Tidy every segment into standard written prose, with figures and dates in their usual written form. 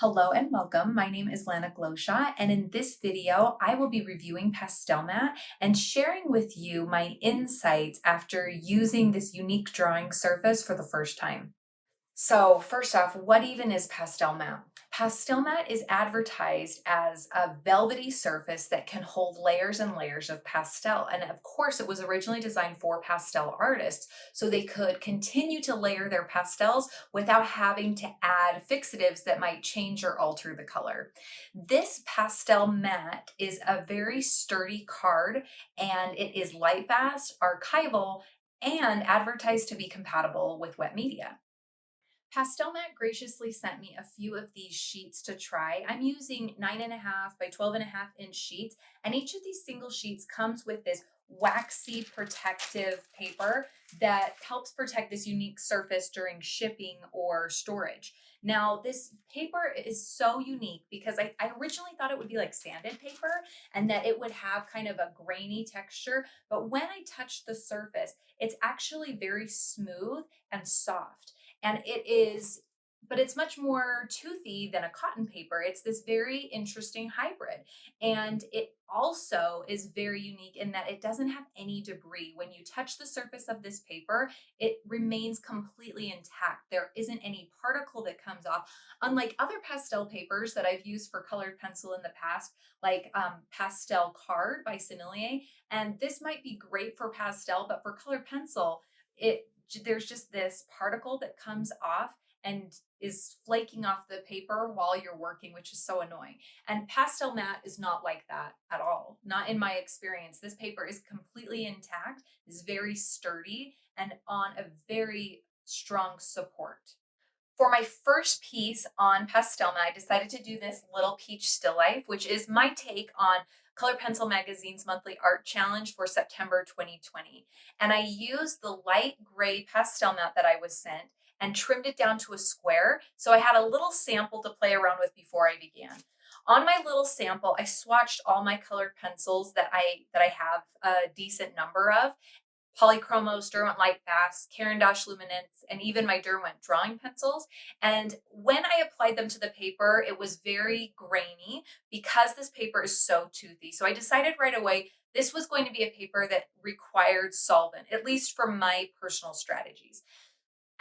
Hello and welcome. My name is Lana Gloschat, and in this video, I will be reviewing Pastelmat and sharing with you my insights after using this unique drawing surface for the first time. So first off, what even is Pastelmat? Pastelmat is advertised as a velvety surface that can hold layers and layers of pastel. And of course, it was originally designed for pastel artists so they could continue to layer their pastels without having to add fixatives that might change or alter the color. This pastel mat is a very sturdy card and it is Lightfast, archival, and advertised to be compatible with wet media. Pastelmat graciously sent me a few of these sheets to try. I'm using 9.5 by 12.5 inch sheets, and each of these single sheets comes with this waxy protective paper that helps protect this unique surface during shipping or storage. Now, this paper is so unique because I originally thought it would be like sanded paper and that it would have kind of a grainy texture, but when I touched the surface, it's actually very smooth and soft. And but it's much more toothy than a cotton paper. It's this very interesting hybrid. And it also is very unique in that it doesn't have any debris. When you touch the surface of this paper, it remains completely intact. There isn't any particle that comes off, unlike other pastel papers that I've used for colored pencil in the past, like Pastel Card by Sennelier. And this might be great for pastel, but for colored pencil, there's just this particle that comes off and is flaking off the paper while you're working, which is so annoying. And Pastelmat is not like that at all. Not in my experience. This paper is completely intact, is very sturdy, and on a very strong support. For my first piece on Pastelmat, I decided to do this Little Peach Still Life, which is my take on Color Pencil Magazine's monthly art challenge for September 2020. And I used the light gray Pastelmat that I was sent and trimmed it down to a square. So I had a little sample to play around with before I began. On my little sample, I swatched all my colored pencils that I have a decent number of. Polychromos, Derwent Lightfast, CARAN Luminance, and even my Derwent drawing pencils. And when I applied them to the paper, it was very grainy because this paper is so toothy. So I decided right away this was going to be a paper that required solvent, at least for my personal strategies.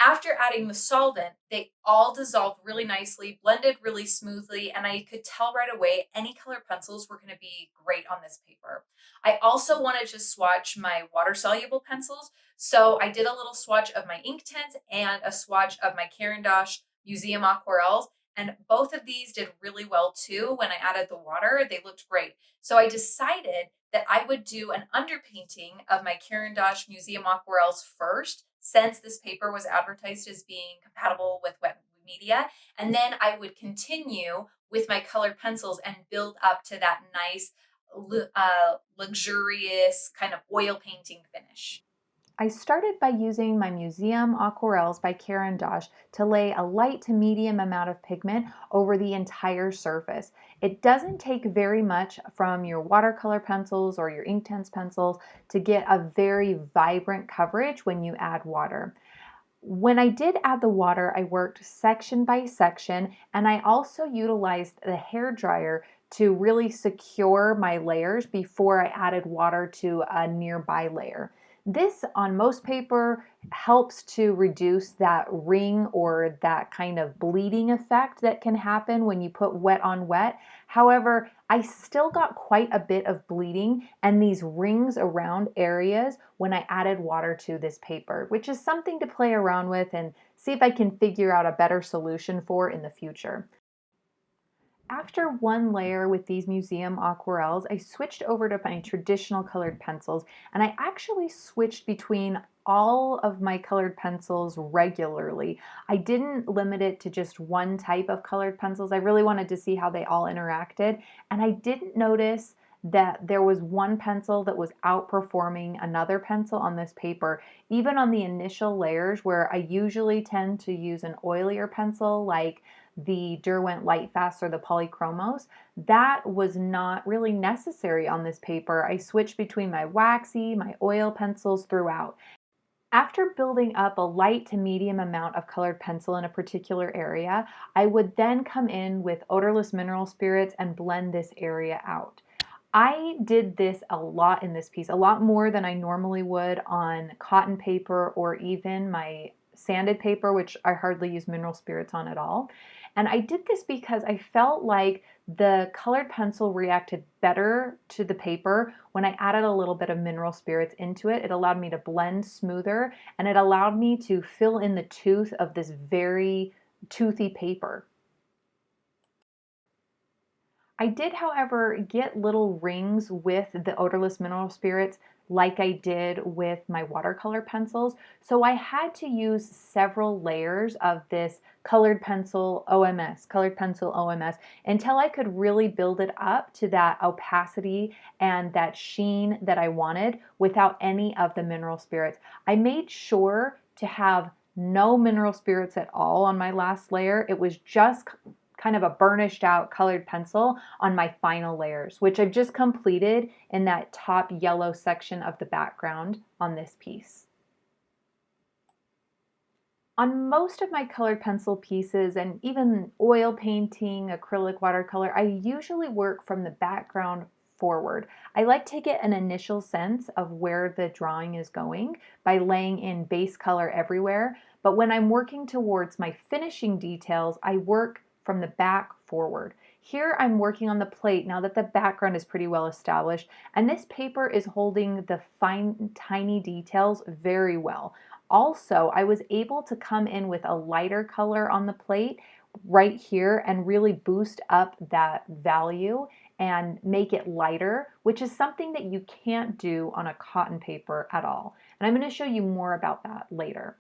After adding the solvent, they all dissolved really nicely, blended really smoothly, and I could tell right away any color pencils were going to be great on this paper. I also wanted to swatch my water-soluble pencils, so I did a little swatch of my INKTENSE and a swatch of my CARAN Museum Aquarelles, and both of these did really well too. When I added the water, they looked great. So I decided that I would do an underpainting of my CARAN Museum Aquarelles first, since this paper was advertised as being compatible with wet media. And then I would continue with my colored pencils and build up to that nice, luxurious kind of oil painting finish. I started by using my Museum Aquarelles by CARAN to lay a light to medium amount of pigment over the entire surface. It doesn't take very much from your watercolor pencils or your Inktense pencils to get a very vibrant coverage when you add water. When I did add the water, I worked section by section, and I also utilized the hair dryer to really secure my layers before I added water to a nearby layer. This on most paper helps to reduce that ring or that kind of bleeding effect that can happen when you put wet on wet. However, I still got quite a bit of bleeding and these rings around areas when I added water to this paper, which is something to play around with and see if I can figure out a better solution for in the future. After one layer with these museum aquarelles, I switched over to my traditional colored pencils, and I actually switched between all of my colored pencils regularly. I didn't limit it to just one type of colored pencils. I really wanted to see how they all interacted, and I didn't notice that there was one pencil that was outperforming another pencil on this paper, even on the initial layers where I usually tend to use an oilier pencil like the Derwent Lightfast or the Polychromos. That was not really necessary on this paper. I switched between my waxy, my oil pencils throughout. After building up a light to medium amount of colored pencil in a particular area, I would then come in with odorless mineral spirits and blend this area out. I did this a lot in this piece, a lot more than I normally would on cotton paper or even my sanded paper, which I hardly use mineral spirits on at all. And I did this because I felt like the colored pencil reacted better to the paper when I added a little bit of mineral spirits into it. It allowed me to blend smoother and it allowed me to fill in the tooth of this very toothy paper. I did, however, get little rings with the odorless mineral spirits like I did with my watercolor pencils. So I had to use several layers of this colored pencil OMS, until I could really build it up to that opacity and that sheen that I wanted without any of the mineral spirits. I made sure to have no mineral spirits at all on my last layer. It was just kind of a burnished out colored pencil on my final layers, which I've just completed in that top yellow section of the background on this piece. On most of my colored pencil pieces and even oil painting, acrylic, watercolor, I usually work from the background forward. I like to get an initial sense of where the drawing is going by laying in base color everywhere. But when I'm working towards my finishing details, I work from the back forward. Here I'm working on the plate now that the background is pretty well established, and this paper is holding the fine, tiny details very well. Also, I was able to come in with a lighter color on the plate right here and really boost up that value and make it lighter, which is something that you can't do on a cotton paper at all. And I'm going to show you more about that later.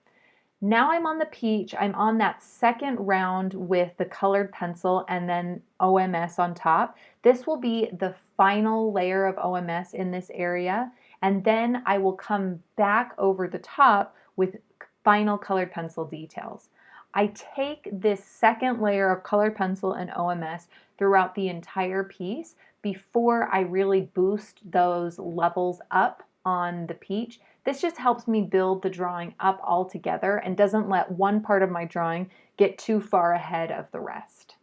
Now I'm on the peach. I'm on that second round with the colored pencil and then OMS on top. This will be the final layer of OMS in this area. And then I will come back over the top with final colored pencil details. I take this second layer of colored pencil and OMS throughout the entire piece before I really boost those levels up on the peach. This just helps me build the drawing up all together and doesn't let one part of my drawing get too far ahead of the rest.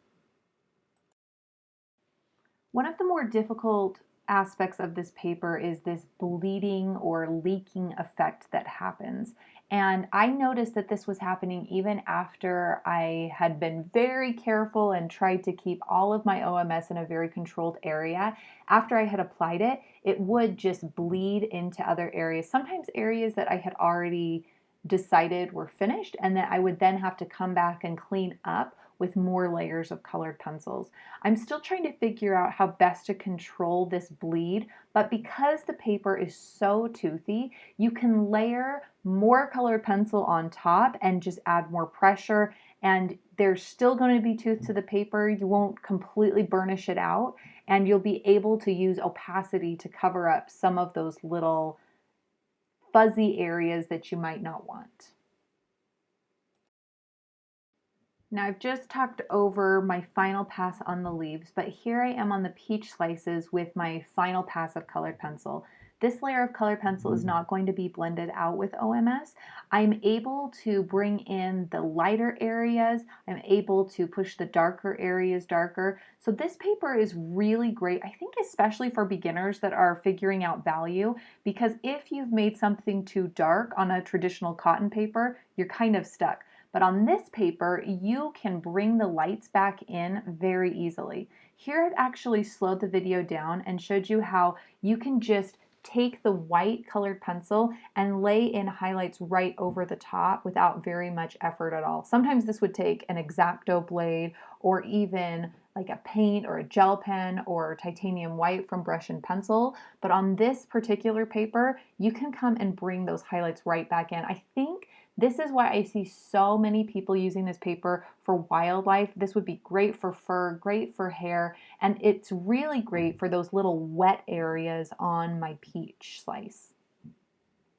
One of the more difficult aspects of this paper is this bleeding or leaking effect that happens. And I noticed that this was happening even after I had been very careful and tried to keep all of my OMS in a very controlled area. After I had applied it, it would just bleed into other areas, sometimes areas that I had already decided were finished, and that I would then have to come back and clean up with more layers of colored pencils. I'm still trying to figure out how best to control this bleed, but because the paper is so toothy, you can layer more colored pencil on top and just add more pressure, and there's still going to be tooth to the paper. You won't completely burnish it out, and you'll be able to use opacity to cover up some of those little fuzzy areas that you might not want. Now I've just talked over my final pass on the leaves, but here I am on the peach slices with my final pass of colored pencil. This layer of colored pencil is not going to be blended out with OMS. I'm able to bring in the lighter areas. I'm able to push the darker areas darker. So this paper is really great, I think, especially for beginners that are figuring out value, because if you've made something too dark on a traditional cotton paper, you're kind of stuck. But on this paper, you can bring the lights back in very easily. Here I've actually slowed the video down and showed you how you can just take the white colored pencil and lay in highlights right over the top without very much effort at all. Sometimes this would take an X-Acto blade or even like a paint or a gel pen or titanium white from brush and pencil. But on this particular paper, you can come and bring those highlights right back in. I think this is why I see so many people using this paper for wildlife. This would be great for fur, great for hair, and it's really great for those little wet areas on my peach slice.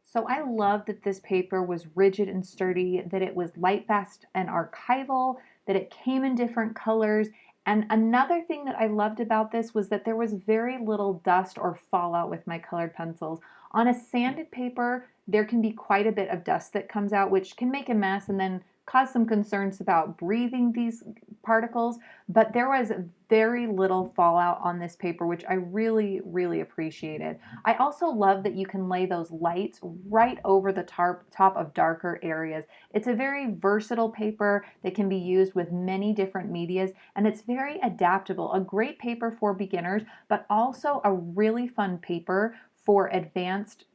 So I love that this paper was rigid and sturdy, that it was Lightfast and archival, that it came in different colors. And another thing that I loved about this was that there was very little dust or fallout with my colored pencils. On a sanded paper, there can be quite a bit of dust that comes out, which can make a mess and then cause some concerns about breathing these particles, but there was very little fallout on this paper, which I really, really appreciated. I also love that you can lay those lights right over the top of darker areas. It's a very versatile paper that can be used with many different medias, and it's very adaptable. A great paper for beginners, but also a really fun paper for advanced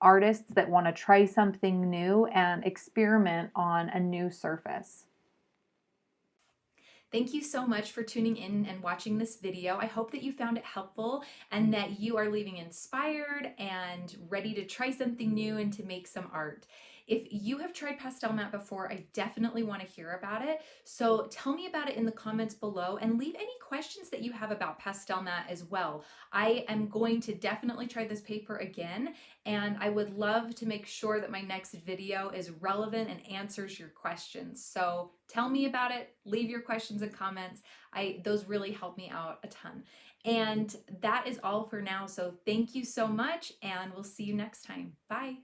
artists that want to try something new and experiment on a new surface. Thank you so much for tuning in and watching this video. I hope that you found it helpful and that you are leaving inspired and ready to try something new and to make some art. If you have tried Pastelmat before, I definitely want to hear about it. So tell me about it in the comments below and leave any questions that you have about Pastelmat as well. I am going to definitely try this paper again, and I would love to make sure that my next video is relevant and answers your questions. So tell me about it, leave your questions and comments. Those really help me out a ton. And that is all for now. So thank you so much, and we'll see you next time. Bye.